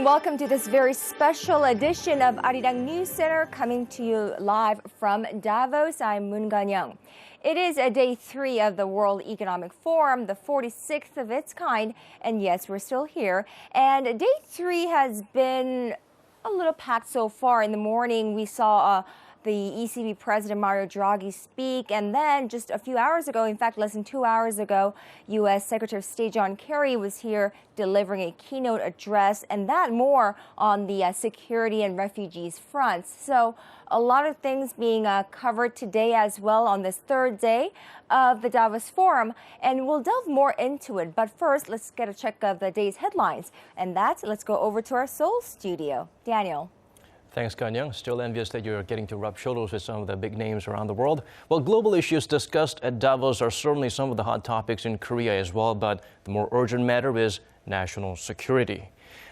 and welcome to this very special edition of Arirang News Center, coming to you live from Davos. I'm Moon Gan-young. It is day 3 of the World Economic Forum, the 46th of its kind, and yes, we're still here. And day 3 has been a little packed so far. In the morning, we saw the ECB President Mario Draghi speak, and then just a few hours ago, in fact less than 2 hours ago, U.S. Secretary of State John Kerry was here delivering a keynote address, and that more on the security and refugees fronts. So a lot of things being covered today as well on this third day of the Davos Forum, and we'll delve more into it. But first, let's get a check of the day's headlines, and let's go over to our Seoul studio. Daniel. Thanks, Gan-young. Still envious that you're getting to rub shoulders with some of the big names around the world. Well, global issues discussed at Davos are certainly some of the hot topics in Korea as well, but the more urgent matter is national security.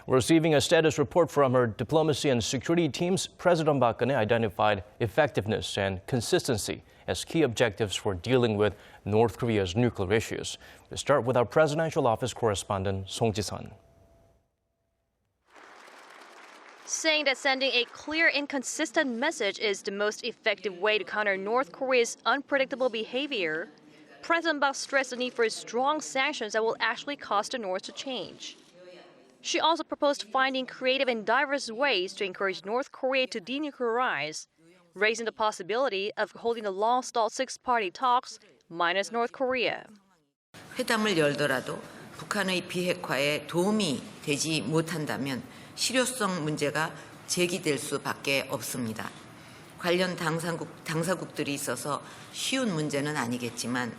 We're receiving a status report from her diplomacy and security teams. President Park Geun-hye identified effectiveness and consistency as key objectives for dealing with North Korea's nuclear issues. We start with our presidential office correspondent, Song Ji-sun. Saying that sending a clear and consistent message is the most effective way to counter North Korea's unpredictable behavior, President Park stressed the need for strong sanctions that will actually cause the North to change. She also proposed finding creative and diverse ways to encourage North Korea to denuclearize, raising the possibility of holding the long-stalled six-party talks minus North Korea. 회담을 열더라도 북한의 비핵화에 도움이 되지 못한다면 실효성 문제가 제기될 수밖에 없습니다. 관련 당사국들이 있어서 쉬운 문제는 아니겠지만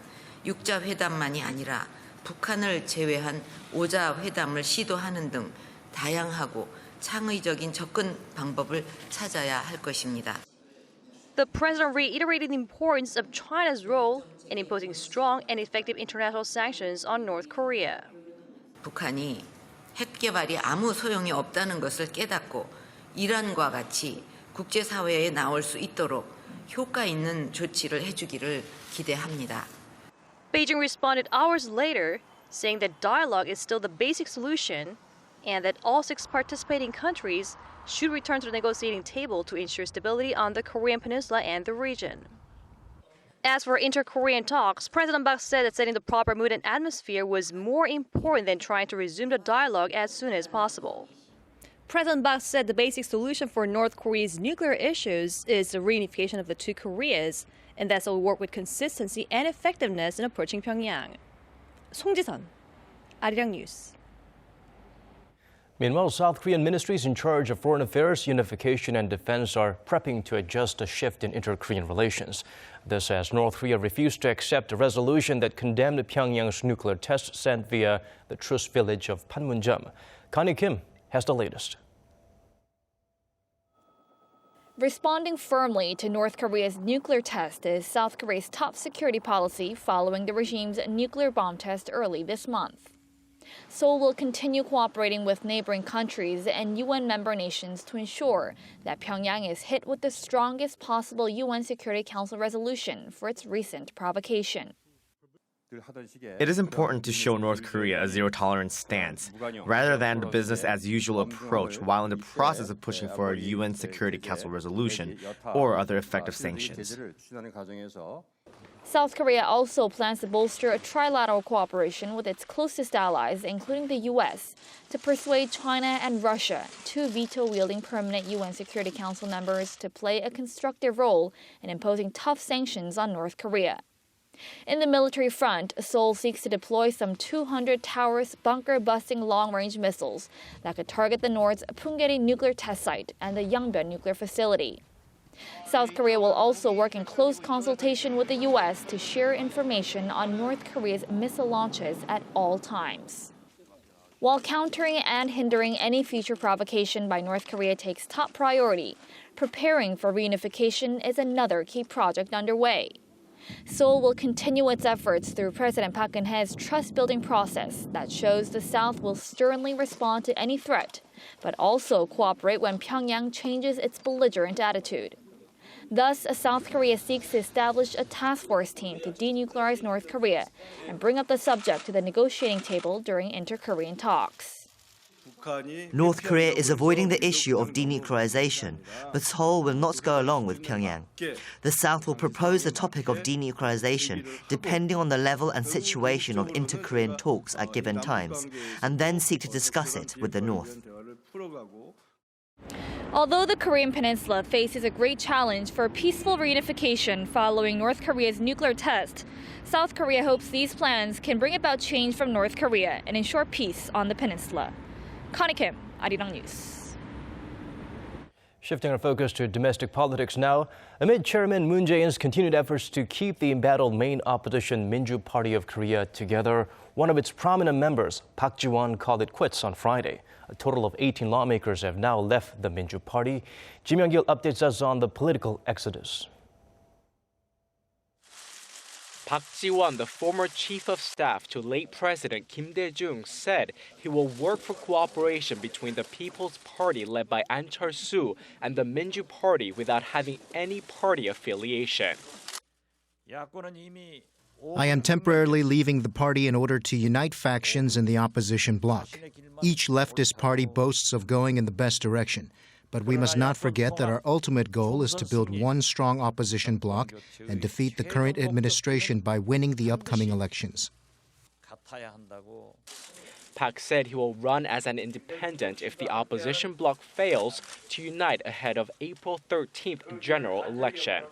6자 회담만이 아니라 북한을 제외한 5자 회담을 시도하는 등 다양하고 창의적인 접근 방법을 찾아야 할 것입니다. The president reiterated the importance of China's role in imposing strong and effective international sanctions on North Korea. 북한이 핵 개발이 아무 소용이 없다는 것을 깨닫고 이란과 같이 국제사회에 나올 수 있도록 효과 있는 조치를 해주기를 기대합니다. Beijing responded hours later, saying that dialogue is still the basic solution and that all 6 participating countries should return to the negotiating table to ensure stability on the Korean Peninsula and the region. As for inter-Korean talks, President Park said that setting the proper mood and atmosphere was more important than trying to resume the dialogue as soon as possible. President Park said the basic solution for North Korea's nuclear issues is the reunification of the two Koreas, and that will work with consistency and effectiveness in approaching Pyongyang. Song Ji-sun, Arirang News. Meanwhile, South Korean ministries in charge of foreign affairs, unification, and defense are prepping to adjust a shift in inter-Korean relations. This as North Korea refused to accept a resolution that condemned Pyongyang's nuclear test sent via the truce village of Panmunjom. Connie Kim has the latest. Responding firmly to North Korea's nuclear test is South Korea's top security policy following the regime's nuclear bomb test early this month. Seoul will continue cooperating with neighboring countries and UN member nations to ensure that Pyongyang is hit with the strongest possible UN Security Council resolution for its recent provocation. It is important to show North Korea a zero-tolerance stance, rather than the business-as-usual approach while in the process of pushing for a UN Security Council resolution or other effective sanctions. South Korea also plans to bolster a trilateral cooperation with its closest allies, including the U.S., to persuade China and Russia, 2 veto-wielding permanent UN Security Council members, to play a constructive role in imposing tough sanctions on North Korea. In the military front, Seoul seeks to deploy some 200 Taurus bunker-busting long-range missiles that could target the North's Punggye-ri nuclear test site and the Yangbyon nuclear facility. South Korea will also work in close consultation with the U.S. to share information on North Korea's missile launches at all times. While countering and hindering any future provocation by North Korea takes top priority, preparing for reunification is another key project underway. Seoul will continue its efforts through President Park Geun-hye's trust-building process that shows the South will sternly respond to any threat, but also cooperate when Pyongyang changes its belligerent attitude. Thus, South Korea seeks to establish a task force team to denuclearize North Korea and bring up the subject to the negotiating table during inter-Korean talks. North Korea is avoiding the issue of denuclearization, but Seoul will not go along with Pyongyang. The South will propose the topic of denuclearization depending on the level and situation of inter-Korean talks at given times, and then seek to discuss it with the North. Although the Korean peninsula faces a great challenge for peaceful reunification following North Korea's nuclear test, South Korea hopes these plans can bring about change from North Korea and ensure peace on the peninsula. Connie Kim, Arirang News. Shifting our focus to domestic politics now, amid Chairman Moon Jae-in's continued efforts to keep the embattled main opposition Minjoo Party of Korea together, one of its prominent members, Park Jie-won, called it quits on Friday. A total of 18 lawmakers have now left the Minjoo Party. Ji Myung-gil updates us on the political exodus. Park Jie-won, the former chief of staff to late President Kim Dae-jung, said he will work for cooperation between the People's Party led by An Chol-soo and the Minjoo Party without having any party affiliation. I am temporarily leaving the party in order to unite factions in the opposition bloc. Each leftist party boasts of going in the best direction. But we must not forget that our ultimate goal is to build one strong opposition bloc and defeat the current administration by winning the upcoming elections. Park said he will run as an independent if the opposition bloc fails to unite ahead of April 13th general election.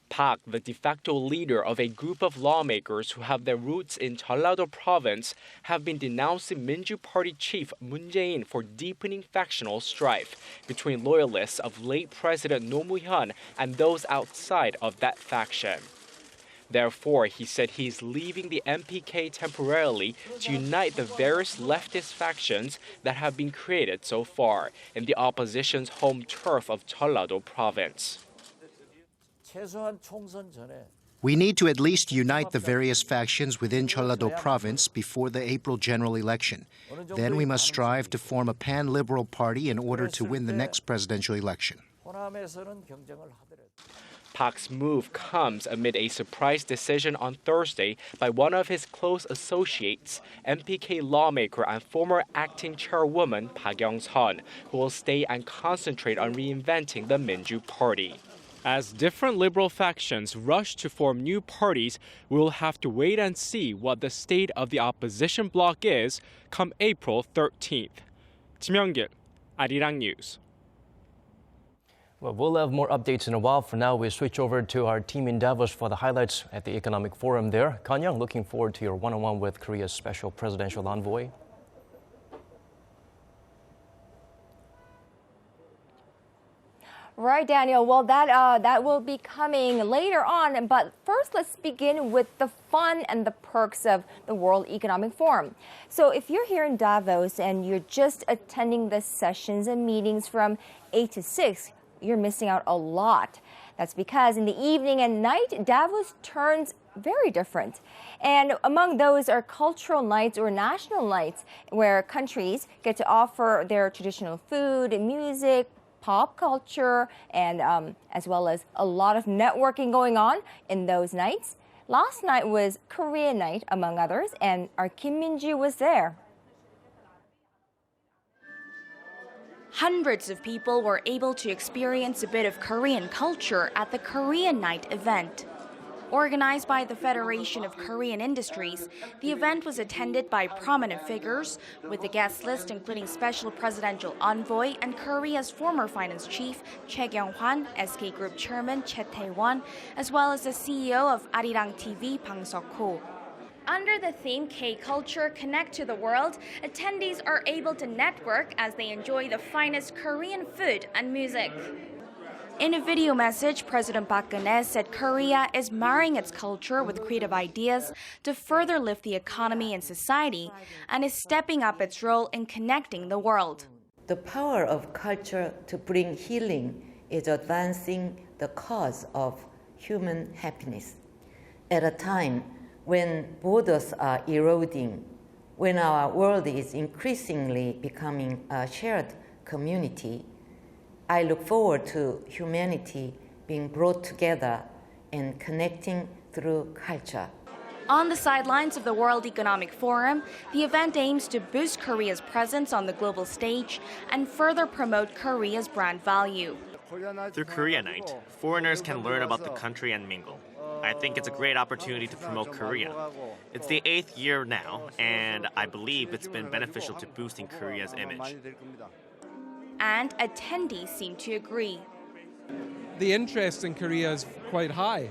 Park, the de facto leader of a group of lawmakers who have their roots in Jeollado province, have been denouncing Minjoo Party chief Moon Jae-in for deepening factional strife between loyalists of late President Roh Moo-hyun and those outside of that faction. Therefore, he said he's leaving the MPK temporarily to unite the various leftist factions that have been created so far in the opposition's home turf of Jeollado province. We need to at least unite the various factions within Jeollado province before the April general election. Then we must strive to form a pan-liberal party in order to win the next presidential election. Park's move comes amid a surprise decision on Thursday by one of his close associates, MPK lawmaker and former acting chairwoman Park Young-sun, who will stay and concentrate on reinventing the Minjoo Party. As different liberal factions rush to form new parties, we will have to wait and see what the state of the opposition bloc is come April 13th. Ji Myung-gil, Arirang News. Well, we'll have more updates in a while. For now, we switch over to our team in Davos for the highlights at the Economic Forum there. Kan-young, looking forward to your one-on-one with Korea's special presidential envoy. Right, Daniel. Well, that will be coming later on. But first, let's begin with the fun and the perks of the World Economic Forum. So if you're here in Davos and you're just attending the sessions and meetings from 8 to 6, you're missing out a lot. That's because in the evening and night, Davos turns very different. And among those are cultural nights or national nights where countries get to offer their traditional food, music, pop culture, and as well as a lot of networking going on in those nights. Last night was Korea night, among others, and our Kim Minjoo was there. Hundreds of people were able to experience a bit of Korean culture at the Korean Night event. Organized by the Federation of Korean Industries, the event was attended by prominent figures, with the guest list including Special Presidential Envoy and Korea's former finance chief, Choi Kyung-hwan, SK Group Chairman Choi Tae-won, as well as the CEO of Arirang TV, Bang Seok-ho. Under the theme K-Culture Connect to the World, attendees are able to network as they enjoy the finest Korean food and music. In a video message, President Park Geun-hye said Korea is marrying its culture with creative ideas to further lift the economy and society, and is stepping up its role in connecting the world. The power of culture to bring healing is advancing the cause of human happiness. At a time when borders are eroding, when our world is increasingly becoming a shared community, I look forward to humanity being brought together and connecting through culture. On the sidelines of the World Economic Forum, the event aims to boost Korea's presence on the global stage and further promote Korea's brand value. Through Korea Night, foreigners can learn about the country and mingle. I think it's a great opportunity to promote Korea. It's the 8th year now, and I believe it's been beneficial to boosting Korea's image. And attendees seem to agree. The interest in Korea is quite high.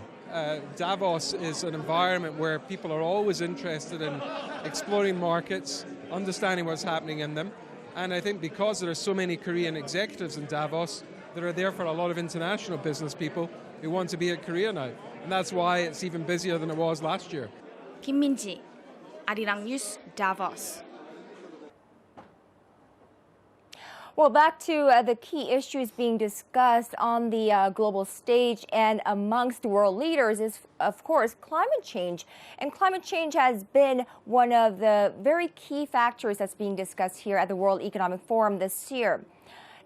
Davos is an environment where people are always interested in exploring markets, understanding what's happening in them. And I think because there are so many Korean executives in Davos, there are therefore a lot of international business people who want to be at Korea now. And that's why it's even busier than it was last year. 김민지, Arirang News, Davos. Well, back to the key issues being discussed on the global stage and amongst world leaders is, of course, climate change. And climate change has been one of the very key factors that's being discussed here at the World Economic Forum this year.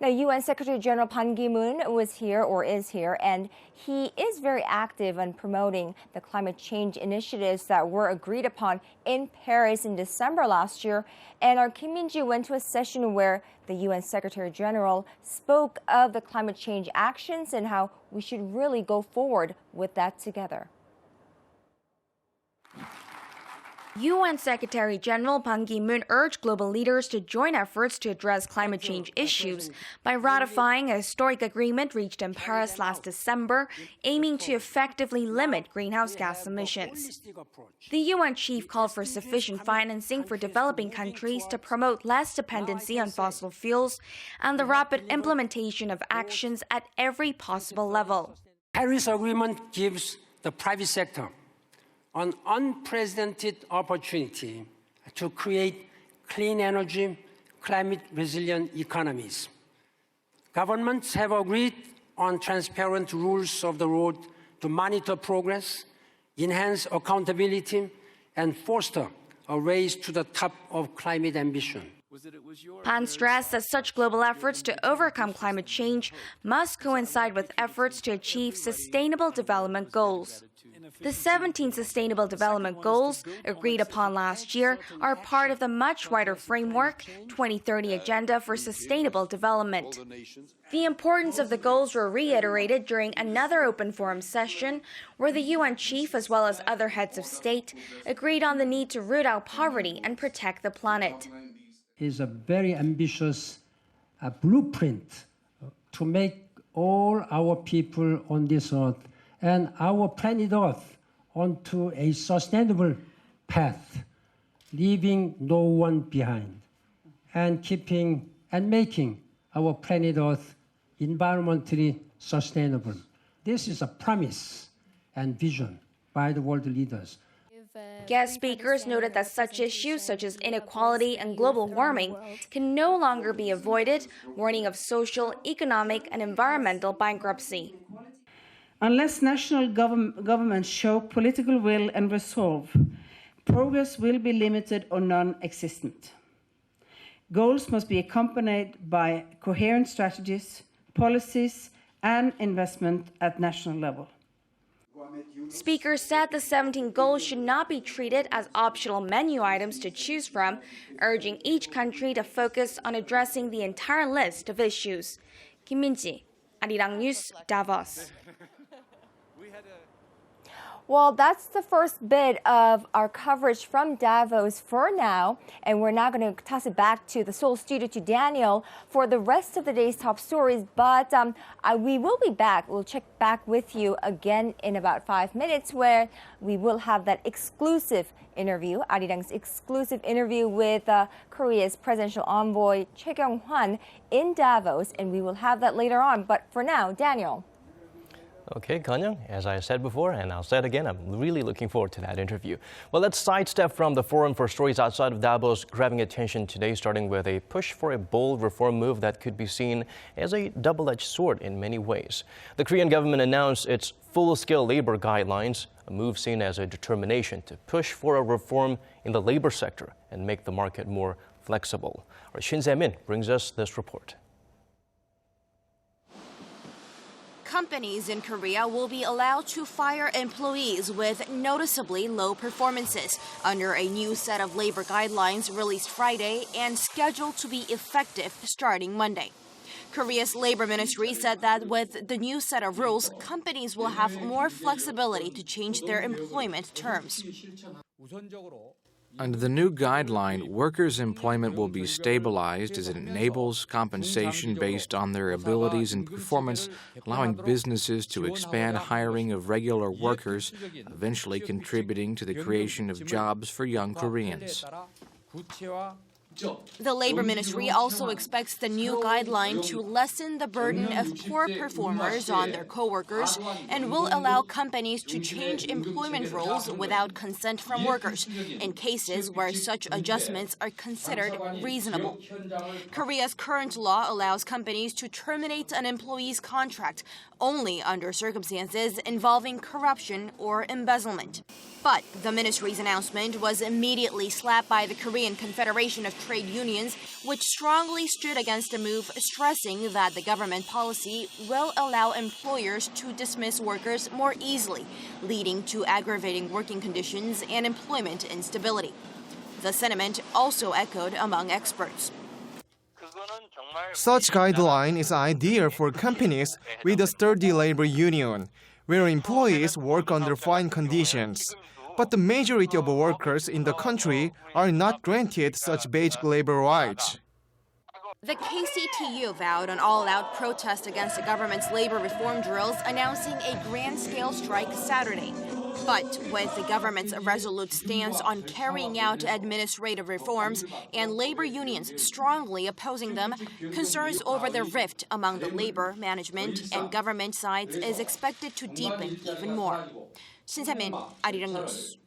Now, UN Secretary General Ban Ki-moon was here or is here, and he is very active in promoting the climate change initiatives that were agreed upon in Paris in December last year. And our Kim Min-ji went to a session where the UN Secretary General spoke of the climate change actions and how we should really go forward with that together. UN Secretary General Ban Ki-moon urged global leaders to join efforts to address climate change issues by ratifying a historic agreement reached in Paris last December, aiming to effectively limit greenhouse gas emissions. The UN chief called for sufficient financing for developing countries to promote less dependency on fossil fuels and the rapid implementation of actions at every possible level. Paris Agreement gives the private sector an unprecedented opportunity to create clean energy, climate-resilient economies. Governments have agreed on transparent rules of the road to monitor progress, enhance accountability, and foster a race to the top of climate ambition. Ban stressed that such global efforts to overcome climate change must coincide with efforts to achieve sustainable development goals. The 17 Sustainable Development Goals agreed upon last year are part of the much wider framework 2030 Agenda for Sustainable Development. The importance of the goals were reiterated during another open forum session where the UN chief as well as other heads of state agreed on the need to root out poverty and protect the planet. It is a very ambitious blueprint to make all our people on this earth and our planet Earth onto a sustainable path, leaving no one behind, and keeping and making our planet Earth environmentally sustainable. This is a promise and vision by the world leaders. Guest speakers noted that such issues such as inequality and global warming can no longer be avoided, warning of social, economic, and environmental bankruptcy. Unless national governments show political will and resolve, progress will be limited or non-existent. Goals must be accompanied by coherent strategies, policies, and investment at national level. Speakers said the 17 goals should not be treated as optional menu items to choose from, urging each country to focus on addressing the entire list of issues. Kim Min-ji, Arirang News, Davos. Well, that's the first bit of our coverage from Davos for now, and we're now going to toss it back to the Seoul studio to Daniel for the rest of the day's top stories. But we will be back. We'll check back with you again in about 5 minutes, where we will have that exclusive interview, Arirang's exclusive interview with Korea's presidential envoy Choi Kyung-hwan in Davos, and we will have that later on. But for now, Daniel. Okay, Kanyang, as I said before, and I'll say it again, I'm really looking forward to that interview. Well, let's sidestep from the forum for stories outside of Davos, grabbing attention today, starting with a push for a bold reform move that could be seen as a double-edged sword in many ways. The Korean government announced its full-scale labor guidelines, a move seen as a determination to push for a reform in the labor sector and make the market more flexible. Our Shin Se-min brings us this report. companies in Korea will be allowed to fire employees with noticeably low performances under a new set of labor guidelines released Friday and scheduled to be effective starting Monday. Korea's labor ministry said that with the new set of rules, companies will have more flexibility to change their employment terms. Under the new guideline, workers' employment will be stabilized as it enables compensation based on their abilities and performance, allowing businesses to expand hiring of regular workers, eventually contributing to the creation of jobs for young Koreans. The Labor Ministry also expects the new guideline to lessen the burden of poor performers on their co-workers and will allow companies to change employment rules without consent from workers in cases where such adjustments are considered reasonable. Korea's current law allows companies to terminate an employee's contract only under circumstances involving corruption or embezzlement. But the ministry's announcement was immediately slapped by the Korean Confederation of Trade Unions, which strongly stood against the move, stressing that the government policy will allow employers to dismiss workers more easily, leading to aggravating working conditions and employment instability. The sentiment also echoed among experts. Such guideline is ideal for companies with a sturdy labor union, where employees work under fine conditions. But the majority of workers in the country are not granted such basic labor rights. The KCTU vowed an all-out protest against the government's labor reform drills, announcing a grand-scale strike Saturday. But with the government's resolute stance on carrying out administrative reforms and labor unions strongly opposing them, concerns over the rift among the labor, management, and government sides is expected to deepen even more. 신세민, Arirang News.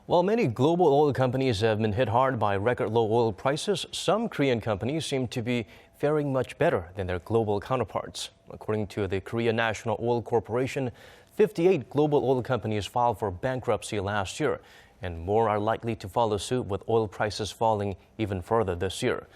While many global oil companies have been hit hard by record low oil prices, some Korean companies seem to be faring much better than their global counterparts. According to the Korea National Oil Corporation, 58 global oil companies filed for bankruptcy last year, and more are likely to follow suit with oil prices falling even further this year.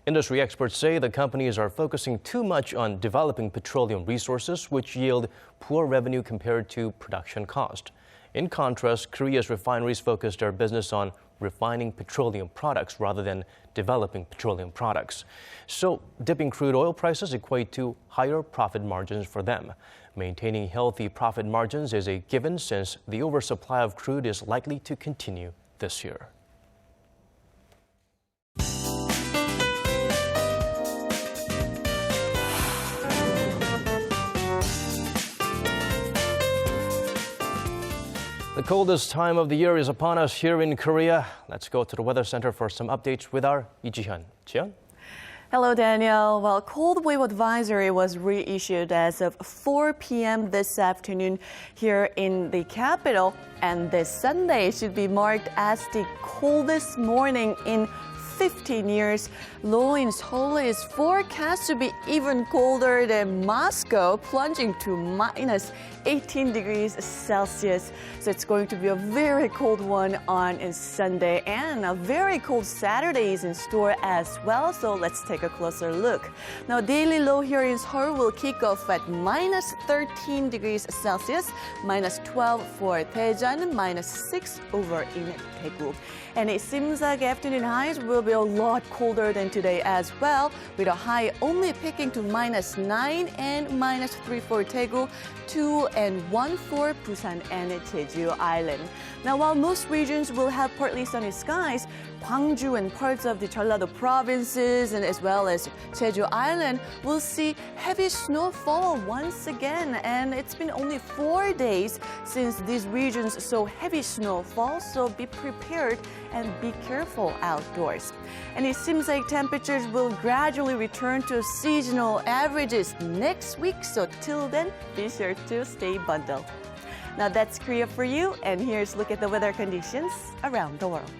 Industry experts say the companies are focusing too much on developing petroleum resources, which yield poor revenue compared to production cost. In contrast, Korea's refineries focus their business on refining petroleum products rather than developing petroleum products. So, dipping crude oil prices equate to higher profit margins for them. Maintaining healthy profit margins is a given since the oversupply of crude is likely to continue this year. The coldest time of the year is upon us here in Korea. Let's go to the Weather Center for some updates with our Lee Ji-hyun. Ji-hyun? Hello, Daniel. Well, cold wave advisory was reissued as of 4 p.m. this afternoon here in the capital. And this Sunday should be marked as the coldest morning in 15 years. Low in Seoul is forecast to be even colder than Moscow, plunging to minus 18 degrees Celsius. So it's going to be a very cold one on Sunday, and a very cold Saturday is in store as well. So let's take a closer look. Now, daily low here in Seoul will kick off at minus 13 degrees Celsius, minus 12 for Daejeon, minus 6 over in Daegu. And it seems like afternoon highs will be a lot colder than today as well, with a high only peaking to minus 9 and minus 3 for Daegu, 2 and 1 for Busan and Jeju Island. Now, while most regions will have partly sunny skies, Gwangju and parts of the Jeollado provinces and as well as Jeju Island will see heavy snowfall once again. And it's been only 4 days since these regions saw heavy snowfall, so be prepared and be careful outdoors. And it seems like temperatures will gradually return to seasonal averages next week, so till then, be sure to stay bundled. Now that's Korea for you, and here's a look at the weather conditions around the world.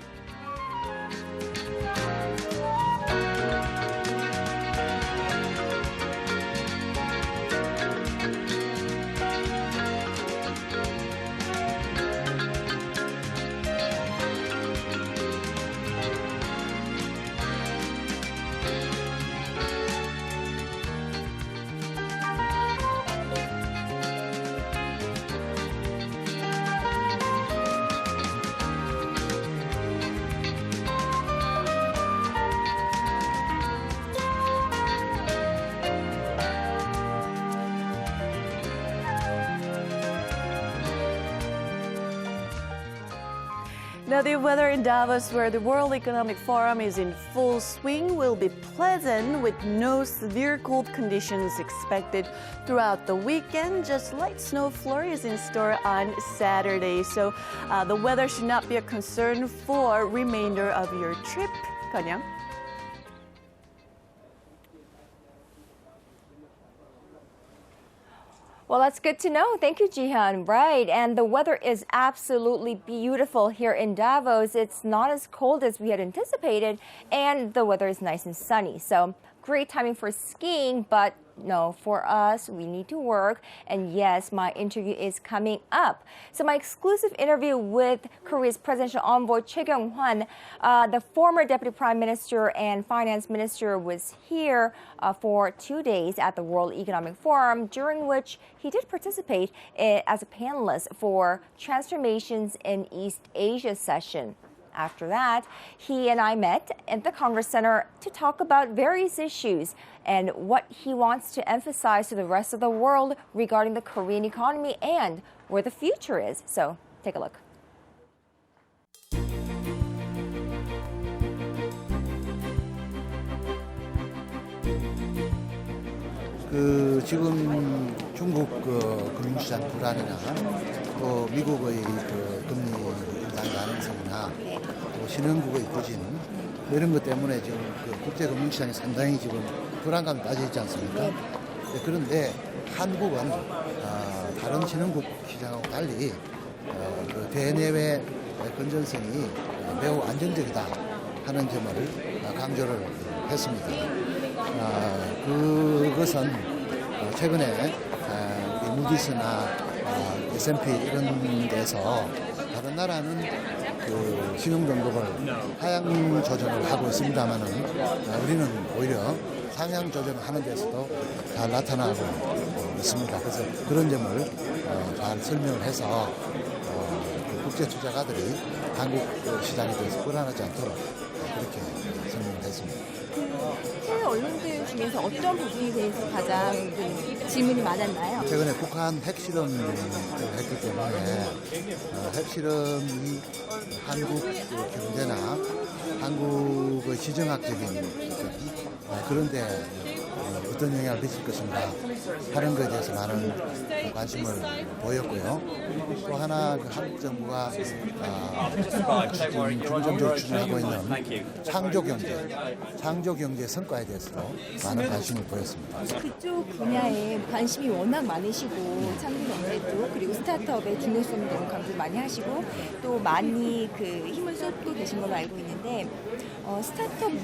Now, the weather in Davos, where the World Economic Forum is in full swing, will be pleasant with no severe cold conditions expected throughout the weekend. Just light snow flurries in store on Saturday. So the weather should not be a concern for remainder of your trip. Kanyang? Well, that's good to know. Thank you, Jihan. Right, and the weather is absolutely beautiful here in Davos. It's not as cold as we had anticipated, and the weather is nice and sunny. So great timing for skiing, but no, for us, we need to work. And yes, my interview is coming up. So my exclusive interview with Korea's presidential envoy, Choi Kyung-hwan, the former deputy prime minister and finance minister, was here for 2 days at the World Economic Forum, during which he did participate as a panelist for Transformations in East Asia session. After that, he and I met at the Congress Center to talk about various issues and what he wants to emphasize to the rest of the world regarding the Korean economy and where the future is. So take a look. 지금 중국 금융시장 불안이나 또 미국의 금리 인상 가능성이나 또 신흥국의 부진 이런 것 때문에 지금 국제 금융시장이 상당히 지금 불안감이 빠져 있지 않습니까? 그런데 한국은 다른 신흥국 시장하고 달리 대내외 건전성이 매우 안정적이다 하는 점을 강조를 했습니다. 그것은 최근에 무디스나 S&P 이런 데서 다른 나라는 그 신용등급을 하향 조정을 하고 있습니다만은 우리는 오히려 상향 조정을 하는 데서도 잘 나타나고 있습니다. 그래서 그런 점을 잘 설명을 해서 국제 투자가들이 한국 시장에 대해서 불안하지 않도록 그렇게 설명을 했습니다. 해외 언론들 중에서 어떤 부분에 대해서 가장 질문이 많았나요? 최근에 북한 핵실험을 했기 때문에 핵실험이 한국 경제나 한국의 지정학적인 그런데 어떤 영향을 미칠 것인가 하는 것에 대해서 많은 관심을 보였고요. 또 하나 한국 정부가 중점적으로 추진하고 있는 창조 경제 성과에 대해서도 많은 관심을 보였습니다. 그쪽 분야에 관심이 워낙 많으시고 창조 경제 쪽 그리고 스타트업의 중요성을 너무 강조 많이 하시고 또 많이 그 힘을 쏟고 계신 걸로 알고 있는데 스타트업이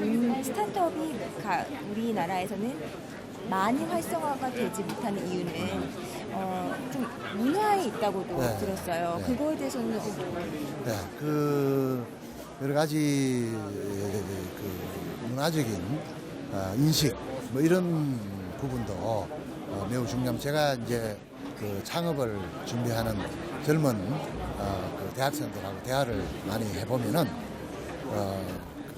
우리나라에서는 많이 활성화가 되지 못하는 이유는 좀 문화에 있다고도 들었어요. 그거에 대해서는 그 여러 가지 문화적인 인식 뭐 이런 부분도 매우 중요합니다. 제가 이제 그 창업을 준비하는 젊은 그 대학생들하고 대화를 많이 해보면은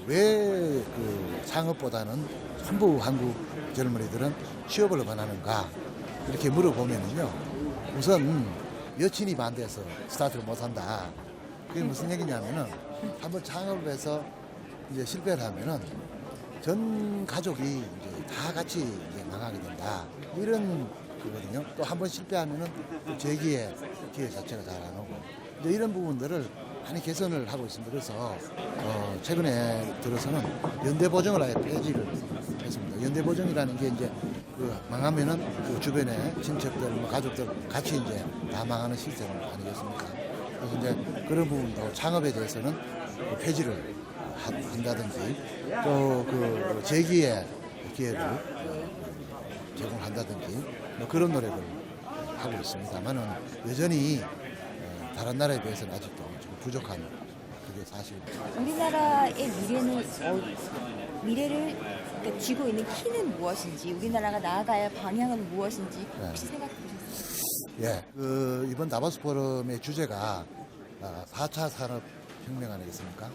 왜 그 창업보다는 전부 한국 젊은이들은 취업을 원하는가 이렇게 물어보면은요, 우선 여친이 반대해서 스타트를 못한다. 그게 무슨 얘기냐면은 한번 창업을 해서 이제 실패를 하면은 전 가족이 이제 다 같이 이제 망하게 된다. 이런 거거든요. 또 한번 실패하면은 또 재기회 기회 자체가 잘 안 오고 이제 이런 부분들을 많이 개선을 하고 있습니다. 그래서 최근에 들어서는 연대 보증을 아예 폐지를 했습니다. 연대 보증이라는 게 이제 그 망하면은 그 주변에 친척들, 뭐 가족들 같이 이제 다 망하는 시스템 아니겠습니까? 그래서 이제 그런 부분도 창업에 대해서는 폐지를 한다든지 또 그 재기의 기회를 제공한다든지 뭐 그런 노력을 하고 있습니다만은 여전히 다른 나라에 비해서는 아직도 좀 부족한 그게 사실입니다. 우리나라의 미래를 그러니까 쥐고 있는 키는 무엇인지, 우리나라가 나아가야 할 방향은 무엇인지 혹시 생각해 보셨어요? 예, 이번 다보스 포럼의 주제가 4차 산업혁명 아니겠습니까?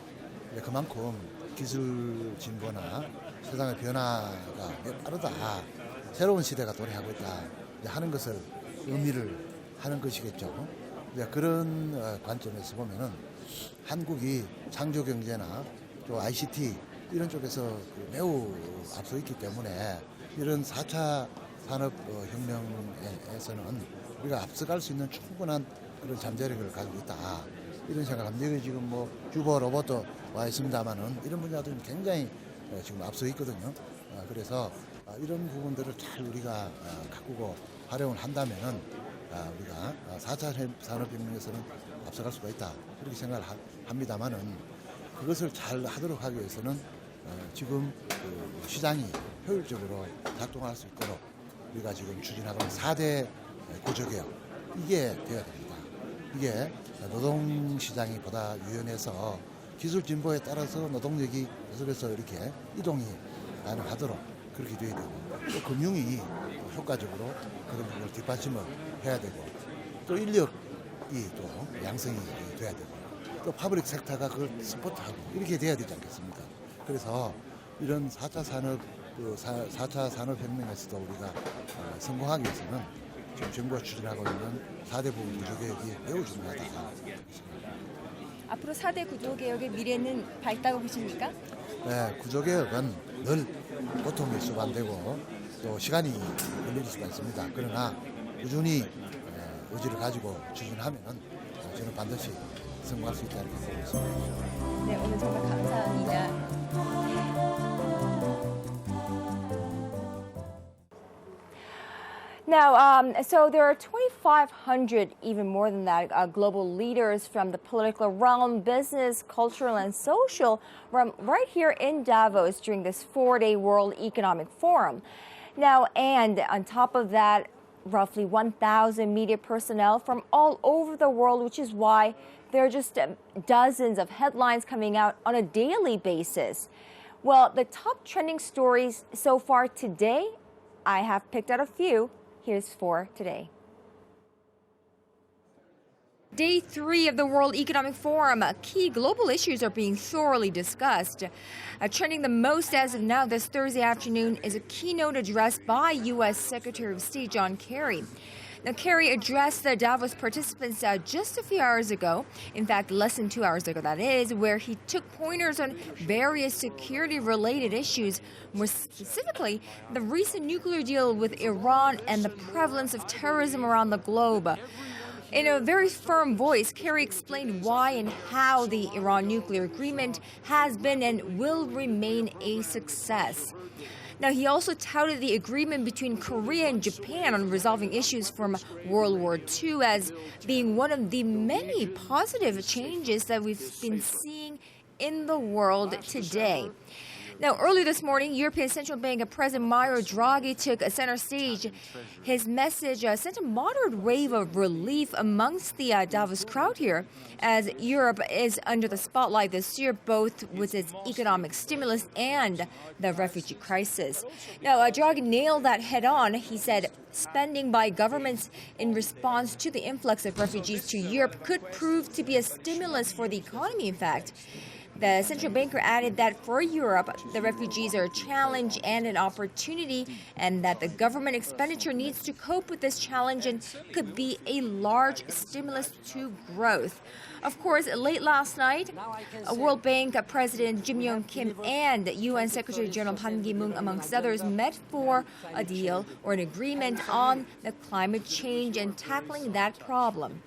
그만큼 기술 진보나 세상의 변화가 빠르다, 새로운 시대가 도래하고 있다 하는 것을 의미를 하는 것이겠죠. 이제 그런 관점에서 보면은 한국이 창조 경제나 또 ICT 이런 쪽에서 매우 앞서 있기 때문에 이런 4차 산업혁명에서는 우리가 앞서갈 수 있는 충분한 그런 잠재력을 가지고 있다. 이런 생각합니다. 여기 지금 뭐 주거 로봇도 와 있습니다만은 이런 분야들은 굉장히 지금 앞서 있거든요. 그래서 이런 부분들을 잘 우리가 가꾸고 활용을 한다면은 우리가 4차 산업혁명에서는 앞서갈 수가 있다. 그렇게 생각을 합니다만은 그것을 잘 하도록 하기 위해서는 지금 그 시장이 효율적으로 작동할 수 있도록 우리가 지금 추진하고 있는 4대 구조개혁 이게 돼야 됩니다. 이게 노동시장이 보다 유연해서 기술 진보에 따라서 노동력이 계속해서 이렇게 이동이 가능하도록 그렇게 돼야 되고 또 금융이 효과적으로 그런 부분을 뒷받침을 해야 되고 또 인력이 또 양성이 돼야 되고 또 파브릭 섹터가 그걸 서포트하고 이렇게 돼야 되지 않겠습니까? 그래서 이런 4차 산업혁명에서도 우리가 성공하기 위해서는 지금 정부가 추진하고 있는 4대 부분 구조개혁이 매우 중요하다. 앞으로 4대 구조개혁의 미래는 밝다고 보십니까? 네, 구조개혁은 늘 고통이 수반되고 또 시간이 걸릴 수가 있습니다. 그러나 꾸준히 의지를 가지고 추진하면 저는 반드시 성공할 수 있다는 생각을 했습니다. 네, 오늘 정말 감사합니다. Now, so there are 2,500, even more than that, global leaders from the political realm, business, cultural, and social realm right here in Davos during this 4-day World Economic Forum. Now, and on top of that, roughly 1,000 media personnel from all over the world, which is why there are just dozens of headlines coming out on a daily basis. Well, the top trending stories so far today, I have picked out a few. Here's 4 today. Day 3 of the World Economic Forum. Key global issues are being thoroughly discussed. Trending the most as of now this Thursday afternoon is a keynote address by U.S. Secretary of State John Kerry. Now, Kerry addressed the Davos participants just a few hours ago, in fact, less than 2 hours ago, that is, where he took pointers on various security-related issues, more specifically, the recent nuclear deal with Iran and the prevalence of terrorism around the globe. In a very firm voice, Kerry explained why and how the Iran nuclear agreement has been and will remain a success. Now, he also touted the agreement between Korea and Japan on resolving issues from World War II as being one of the many positive changes that we've been seeing in the world today. Now, early this morning, European Central Bank President Mario Draghi took center stage. His message sent a moderate wave of relief amongst the Davos crowd here, as Europe is under the spotlight this year, both with its economic stimulus and the refugee crisis. Now, Draghi nailed that head on. He said spending by governments in response to the influx of refugees to Europe could prove to be a stimulus for the economy, in fact. The central banker added that for Europe, the refugees are a challenge and an opportunity, and that the government expenditure needs to cope with this challenge and could be a large stimulus to growth. Of course, late last night, World Bank President Kim Yong-kim and UN Secretary General Ban Ki-moon, amongst others, met for a deal or an agreement on the climate change and tackling that problem.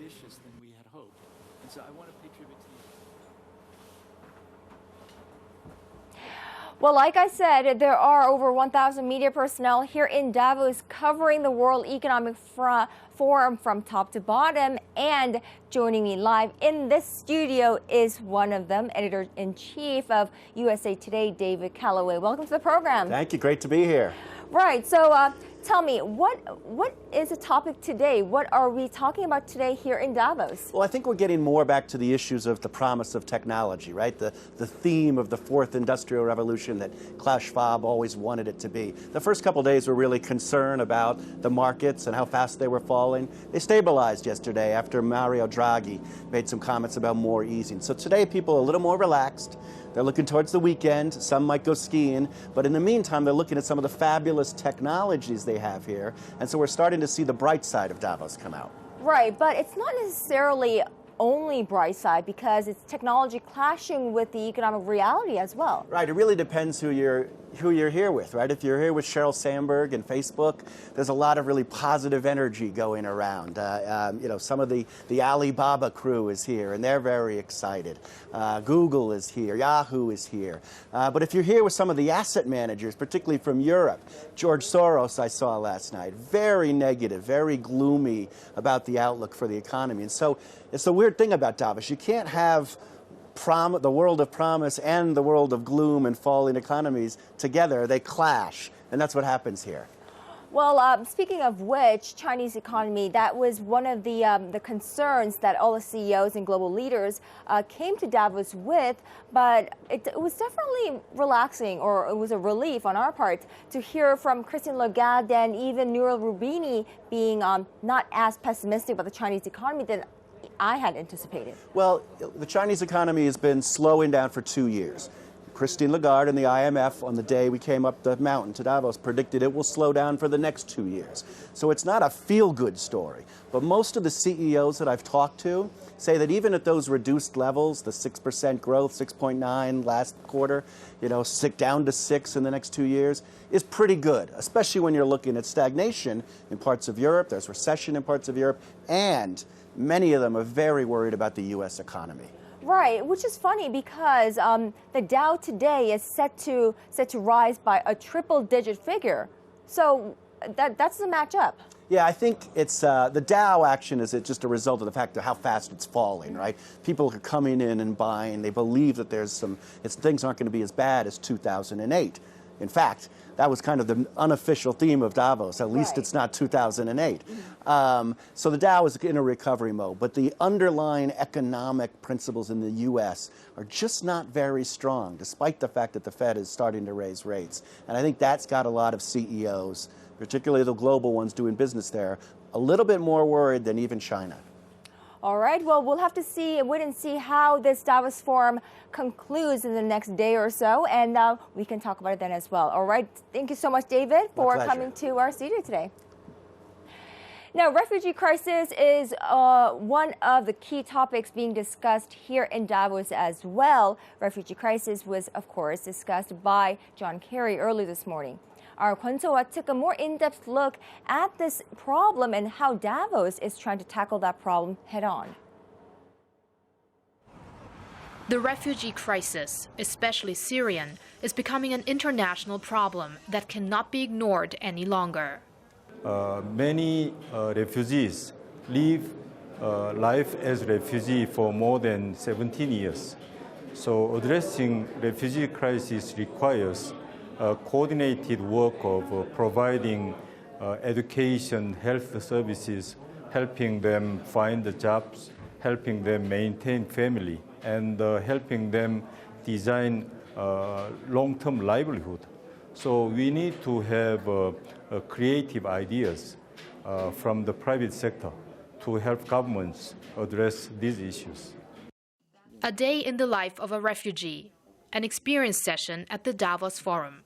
Well, like I said, there are over 1,000 media personnel here in Davos covering the World Economic Forum from top to bottom. And joining me live in this studio is one of them, Editor-in-Chief of USA Today, David Calloway. Welcome to the program. Thank you. Great to be here. Right. So tell me, what is the topic today? What are we talking about today here in Davos? Well, I think we're getting more back to the issues of the promise of technology, right? The theme of the fourth industrial revolution that Klaus Schwab always wanted it to be. The first couple of days were really concerned about the markets and how fast they were falling. They stabilized yesterday after Mario Draghi made some comments about more easing. So today people are a little more relaxed. They're looking towards the weekend. Some might go skiing. But in the meantime, they're looking at some of the fabulous technologies they have here. And so we're starting to see the bright side of Davos come out. Right, but it's not necessarily only bright side because it's technology clashing with the economic reality as well. Right, it really depends who you're here with, right? If you're here with Sheryl Sandberg and Facebook, there's a lot of really positive energy going around. Some of the Alibaba crew is here, and they're very excited. Google is here, Yahoo is here. But if you're here with some of the asset managers, particularly from Europe, George Soros I saw last night, very negative, very gloomy about the outlook for the economy. And so it's the weird thing about Davos. You can't have the world of promise and the world of gloom and falling economies together. They clash, and that's what happens here. Well, speaking of which, Chinese economy, that was one of the concerns that all the CEOs and global leaders came to Davos with, but it was definitely relaxing, or it was a relief on our part to hear from Christine Lagarde and even Nouriel Roubini being not as pessimistic about the Chinese economy than I had anticipated. Well, the Chinese economy has been slowing down for 2 years. Christine Lagarde and the IMF, on the day we came up the mountain to Davos, predicted it will slow down for the next 2 years. So it's not a feel-good story. But most of the CEOs that I've talked to say that even at those reduced levels, the 6% growth, 6.9 last quarter, down to 6 in the next 2 years, is pretty good, especially when you're looking at stagnation in parts of Europe, there's recession in parts of Europe, and many of them are very worried about the U.S. economy. Right, which is funny because the Dow today is set to rise by a triple-digit figure. So that's the matchup. Yeah, I think it's the Dow action is just a result of the fact of how fast it's falling, right? People are coming in and buying. They believe that things aren't going to be as bad as 2008. In fact, that was kind of the unofficial theme of Davos. At least it's not 2008. So the Dow is in a recovery mode, but the underlying economic principles in the U.S. are just not very strong, despite the fact that the Fed is starting to raise rates. And I think that's got a lot of CEOs, particularly the global ones doing business there, a little bit more worried than even China. All right, well, we'll have to wait and see how this Davos forum concludes in the next day or so, and we can talk about it then as well. All right, thank you so much, David, for coming to our studio today. Now, refugee crisis is one of the key topics being discussed here in Davos as well. Refugee crisis was, of course, discussed by John Kerry early this morning. Our Kwon So-wha took a more in-depth look at this problem and how Davos is trying to tackle that problem head-on. The refugee crisis, especially Syrian, is becoming an international problem that cannot be ignored any longer. Many refugees live life as refugee for more than 17 years. So addressing refugee crisis requires coordinated work of providing education, health services, helping them find the jobs, helping them maintain family, and helping them design long-term livelihood. So we need to have creative ideas from the private sector to help governments address these issues. A day in the life of a refugee. An experience session at the Davos Forum.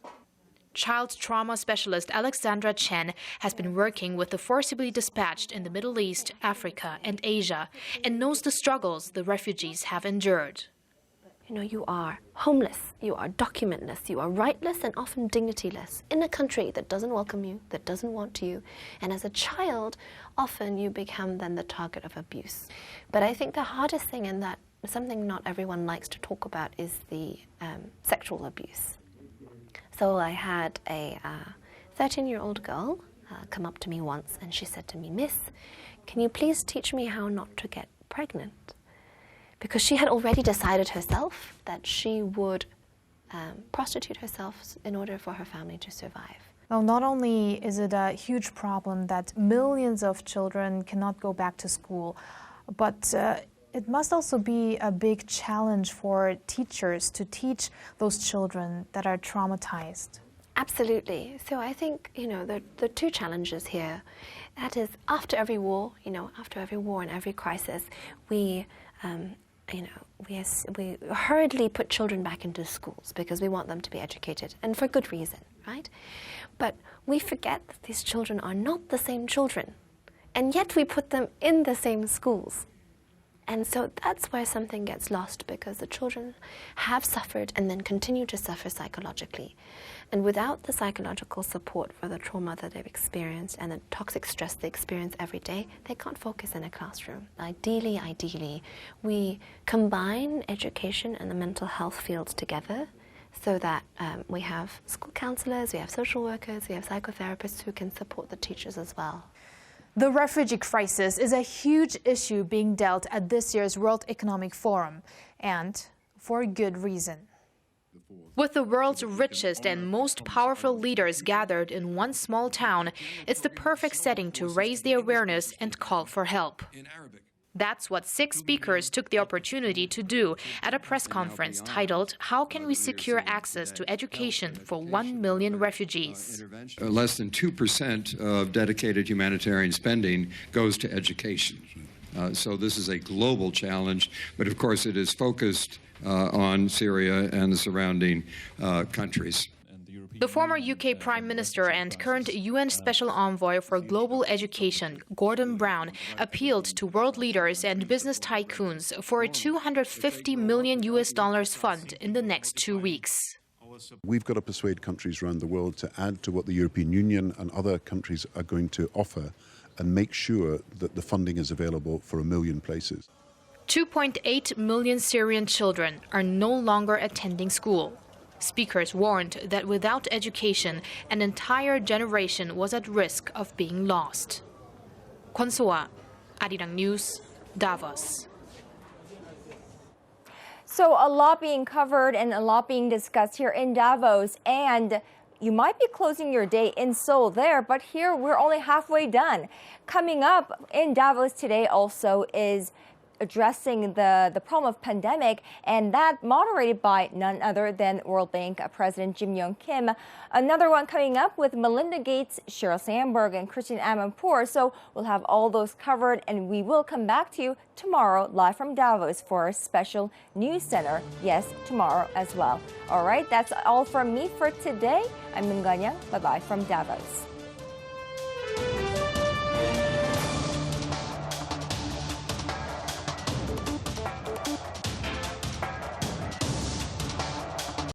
Child trauma specialist Alexandra Chen has been working with the forcibly dispatched in the Middle East, Africa, and Asia, and knows the struggles the refugees have endured. You are homeless, you are documentless, you are rightless and often dignityless in a country that doesn't welcome you, that doesn't want you. And as a child, often you become then the target of abuse. But I think the hardest thing, and that something not everyone likes to talk about, is the sexual abuse. So I had a 13-year-old girl come up to me once and she said to me, "Miss, can you please teach me how not to get pregnant?" Because she had already decided herself that she would prostitute herself in order for her family to survive. Well, not only is it a huge problem that millions of children cannot go back to school, but it must also be a big challenge for teachers to teach those children that are traumatized. Absolutely. So I think, the two challenges here, that is after every war, and every crisis, we hurriedly put children back into schools because we want them to be educated, and for good reason, right? But we forget that these children are not the same children and yet we put them in the same schools. And so that's where something gets lost, because the children have suffered and then continue to suffer psychologically. And without the psychological support for the trauma that they've experienced and the toxic stress they experience every day, they can't focus in a classroom. Ideally, we combine education and the mental health fields together so that we have school counselors, we have social workers, we have psychotherapists who can support the teachers as well. The refugee crisis is a huge issue being dealt at this year's World Economic Forum, and for good reason. With the world's richest and most powerful leaders gathered in one small town, it's the perfect setting to raise the awareness and call for help. That's what 6 speakers took the opportunity to do at a press conference titled, "How Can We Secure Access to Education for 1 Million Refugees?" Less than 2% of dedicated humanitarian spending goes to education. So this is a global challenge, but of course it is focused on Syria and the surrounding countries. The former UK Prime Minister and current UN Special Envoy for Global Education, Gordon Brown, appealed to world leaders and business tycoons for a $250 million fund in the next 2 weeks. We've got to persuade countries around the world to add to what the European Union and other countries are going to offer and make sure that the funding is available for 1 million places. 2.8 million Syrian children are no longer attending school. Speakers warned that without education, an entire generation was at risk of being lost. Kwon So-ah, Arirang News, Davos. So a lot being covered and a lot being discussed here in Davos, and you might be closing your day in Seoul there, but here we're only halfway done. Coming up in Davos today also is addressing the problem of pandemic, and that moderated by none other than World Bank President Jim Yong Kim. Another one coming up with Melinda Gates, Sheryl Sandberg, and Christian Amanpour. So we'll have all those covered, and we will come back to you tomorrow live from Davos for a special news center. Yes, tomorrow as well. All right, that's all from me for today. I'm Moon Gan-young. Bye-bye from Davos.